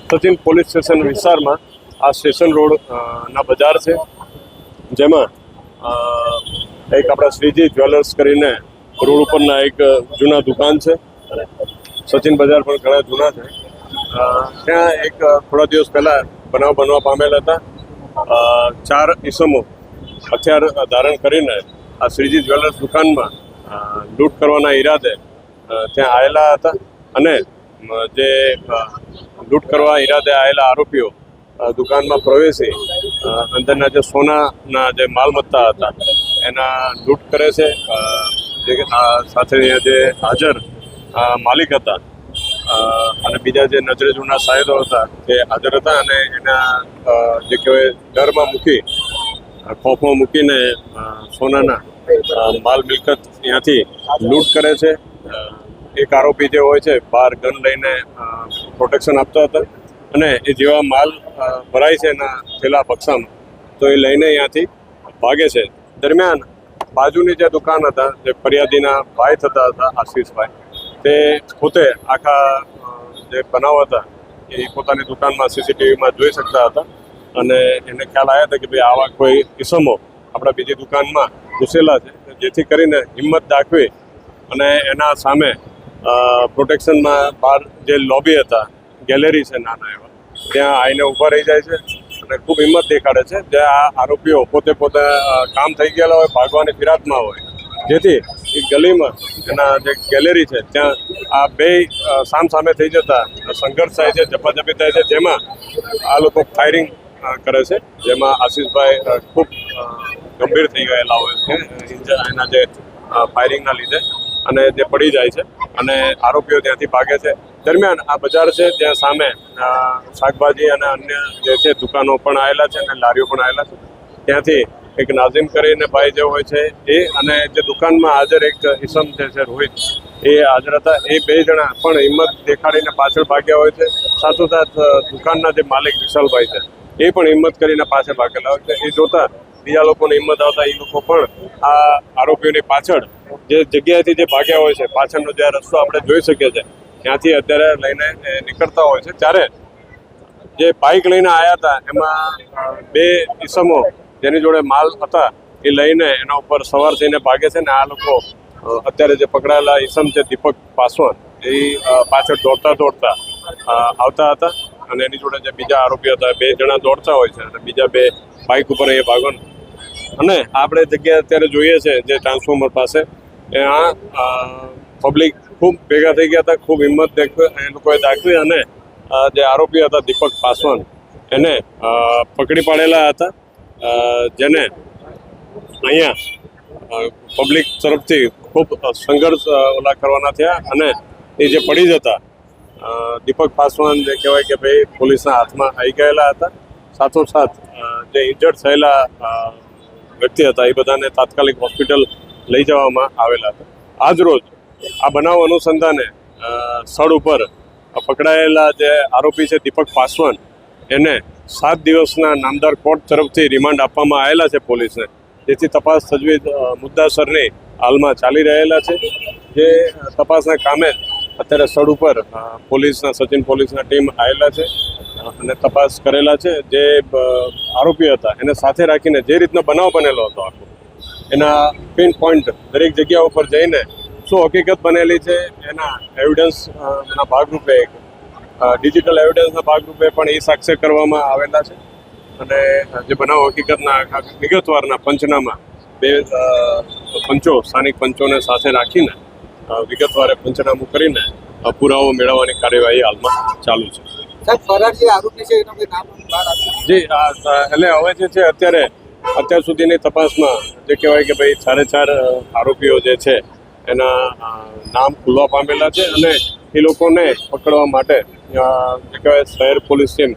Sachin police station વિસ્તારમાં આ station road ના બજાર છે, જેમાં એક આપણા શ્રીજી જ્વેલર્સ કરીને રોડ ઉપરના એક જૂના દુકાન છે. સચિન બજાર પણ ઘણા જૂના છે. ત્યાં એક થોડા દિવસ પહેલા બનાવ બનવા પામેલ હતા. 4 ઈસમો હથિયાર ધારણ કરીને આ શ્રીજી જ્વેલર્સ દુકાનમાં લૂંટ કરવાના ઈરાદે ત્યાં આવેલા હતા અને જે લૂંટ કરવા ઈરાદે આવેલા આરોપીઓ દુકાનમાં પ્રવેશી અંદરના જે સોનાના જે માલમત્તા હતા એના લૂંટ કરે છે. જે સાથે જે હાજર માલિક હતા અને બીજા જે નજરે જૂના સાહેબો હતા તે હાજર હતા અને એના જે કહેવાય ડરમાં મૂકી ખોફમાં મૂકીને સોનાના માલ મિલકત ત્યાંથી લૂંટ કરે છે. એક આરોપી જે હોય છે બહાર ગન લઈને પ્રોટેક્શન આપતા હતા અને એ જેવા માલ ભરાય છે એના થેલા બક્સામાં તો એ લઈને અહીંયાથી ભાગે છે. દરમિયાન બાજુની જે દુકાન હતા જે ફરિયાદીના ભાઈ થતા હતા આશીષભાઈ, તે પોતે આખા જે બનાવ હતા એ પોતાની દુકાનમાં સીસીટીવીમાં જોઈ શકતા હતા અને એને ખ્યાલ આવ્યા હતા કે ભાઈ આવા કોઈ કિસ્સામો આપણા બીજી દુકાનમાં ઘૂસેલા છે, જેથી કરીને હિંમત દાખવી અને એના સામે પ્રોટેક્શનમાં બહાર જે લોબી હતા, ગેલેરી છે નાના એવા, ત્યાં આવીને ઊભા રહી જાય છે અને ખૂબ હિંમત દેખાડે છે. જે આ આરોપીઓ પોતે કામ થઈ ગયેલા હોય, ભાગવાની ફિરાકમાં હોય, જેથી એ ગલીમાં એના જે ગેલેરી છે ત્યાં આ બે સામે થઈ જતા સંઘર્ષ થાય છે, ઝપાઝપી થાય છે, જેમાં આ લોકો ફાયરિંગ કરે છે, જેમાં આશીષભાઈ ખૂબ ગંભીર થઈ ગયેલા હોય છે એના જે ફાયરિંગના લીધે અને જે પડી જાય છે અને આરોપીઓ ત્યાંથી ભાગે છે. દરમિયાન આ બજાર છે ત્યાં સામે શાકભાજી અને અન્ય જે છે દુકાનો પણ આવેલા છે અને લારીઓ પણ આવેલા છે. ત્યાંથી એક નાઝીમ કરીને ભાઈ જે હોય છે એ અને જે દુકાનમાં હાજર એક ઈસમ જે છે રોહિત, એ હાજર હતા. એ 2 જણા પણ હિંમત દેખાડીને પાછળ ભાગ્યા હોય છે. સાથોસાથ દુકાનના જે માલિક વિશાલભાઈ છે એ પણ હિંમત કરીને પાછળ ભાગેલા હોય છે. એ જોતા બીજા લોકોને હિંમત આવતા એ લોકો પણ આ આરોપીઓની પાછળ જે જગ્યાએથી જે ભાગ્યા હોય છે, પાછળનો જે રસ્તો આપણે જોઈ શકીએ છીએ ત્યાંથી અત્યારે લઈને નીકળતા હોય છે. ત્યારે જે બાઇક લઈને આવ્યા હતા એમાં 2 ઈસમો જેની જોડે માલ હતા એ લઈને એના ઉપર સવાર થઈને ભાગે છે ને આ લોકો અત્યારે જે પકડાયેલા ઈસમ છે દીપક પાસવાન, એ પાછળ દોડતા આવતા હતા અને એની જોડે જે બીજા આરોપી હતા 2 જણા દોડતા હોય છે અને બીજા 2 બાઇક ઉપર અહીંયા ભાગવાનું. અને આપણે જગ્યા અત્યારે જોઈએ છે જે ટ્રાન્સફોર્મર પાસે, ત્યાં પબ્લિક ખૂબ ભેગા થઈ ગયા હતા, ખૂબ હિંમત એ લોકોએ દાખવી અને જે આરોપી હતા દીપક પાસવાન એને પકડી પાડેલા હતા, જેને અહીંયા પબ્લિક તરફથી ખૂબ સંઘર્ષ કરવાના થયા અને એ જે પડી જતા દીપક પાસવાન જે કહેવાય કે ભાઈ પોલીસના હાથમાં આવી ગયેલા હતા. સાથોસાથ જે ઇન્જર્ડ થયેલા વ્યક્તિ હતા એ બધાને તાત્કાલિક હોસ્પિટલ લઈ જવામાં આવેલા હતા. આજ રોજ આ બનાવ અનુસંધાને સ્થળ ઉપર પકડાયેલા જે આરોપી છે દીપક પાસવાન, એને 7 દિવસના નામદાર કોર્ટ તરફથી રિમાન્ડ આપવામાં આવેલા છે પોલીસને, જેથી તપાસ તજવીજ મુદ્દાસરની હાલમાં ચાલી રહેલા છે. જે તપાસના કામે અત્યારે સ્થળ ઉપર સચિન પોલીસના ટીમ આવેલા છે અને તપાસ કરેલા છે. જે આરોપી હતા એને સાથે રાખીને જે રીતનો બનાવ બનેલો હતો આખો, એના પિન પોઈન્ટ દરેક જગ્યા ઉપર જઈને શું હકીકત બનેલી છે એના એવિડન્સના ભાગરૂપે, ડિજિટલ એવિડન્સના ભાગરૂપે પણ એ સાક્ષર કરવામાં આવેલા છે અને જે બનાવ હકીકતના વિગતવારના પંચનામા 2 પંચો, સ્થાનિક પંચોને સાથે રાખીને વિગતવારે પંચનામું કરીને પુરાવો મેળવવાની કાર્યવાહી હાલમાં ચાલુ છે. જી, એટલે હવે જે છે અત્યાર સુધીની તપાસમાં જે કહેવાય કે ભાઈ 4 આરોપીઓ જે છે એના નામ ખુલવા પામેલા છે અને એ લોકોને પકડવા માટે જે કહેવાય શહેર પોલીસ ટીમ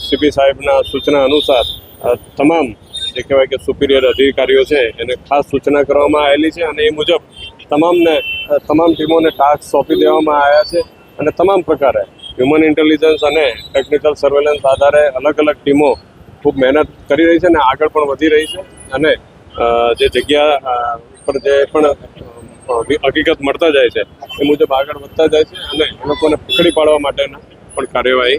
સીપી સાહેબના સૂચના અનુસાર તમામ જે કહેવાય કે સુપિરિયર અધિકારીઓ છે એને ખાસ સૂચના કરવામાં આવેલી છે અને એ મુજબ તમામ ટીમોને ટાસ્ક સોંપી દેવામાં આવ્યા છે અને તમામ પ્રકારે હ્યુમન ઇન્ટેલિજન્સ અને ટેકનિકલ સર્વેલન્સ આધારે અલગ ટીમો ખૂબ મહેનત કરી રહી છે અને આગળ પણ વધી રહી છે અને જે જગ્યા પર જે પણ હકીકત મળતા જાય છે એ મુજબ આગળ વધતા જાય છે અને એ લોકોને પકડી પાડવા માટેના પણ કાર્યવાહી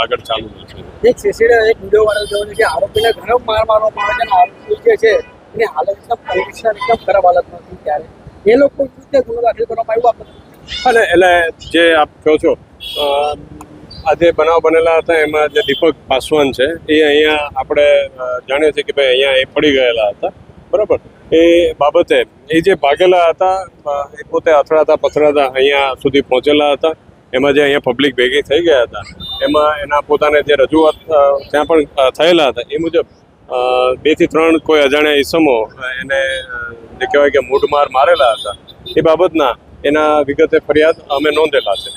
આગળ ચાલુ છે. એક સીસીટીવી એક વિડીયો વાયરલ થયો છે કે આરોપીને ઘણો માર મારવામાં આવે છે અને આરોપી જે છે એની હાલત એકદમ કન્ડિશન એકદમ ખરાબ હાલતમાં હતી ત્યારે એ લોકો વિરુદ્ધ ગુનો દાખલ કરવામાં આવ્યો આપણે. અને એટલે જે આપ કહો છો આ જે બનાવ બનેલા હતા એમાં જે દીપક પાસવાન છે એ અહીંયા આપણે જાણીએ છીએ કે ભાઈ અહીંયા એ પડી ગયેલા હતા, બરાબર. એ બાબતે એ જે ભાગેલા હતા એ પોતે અથડાતા પથડાતા અહીંયા સુધી પહોંચેલા હતા. એમાં જે અહીંયા પબ્લિક ભેગી થઈ ગયા હતા એમાં એના પોતાને જે રજૂઆત ત્યાં પણ થયેલા હતા એ મુજબ 2 થી 3 કોઈ અજાણ્યા ઈસમો એને જે કહેવાય કે મૂઢમાર મારેલા હતા એ બાબતના એના વિગતે ફરિયાદ અમે નોંધેલા છે.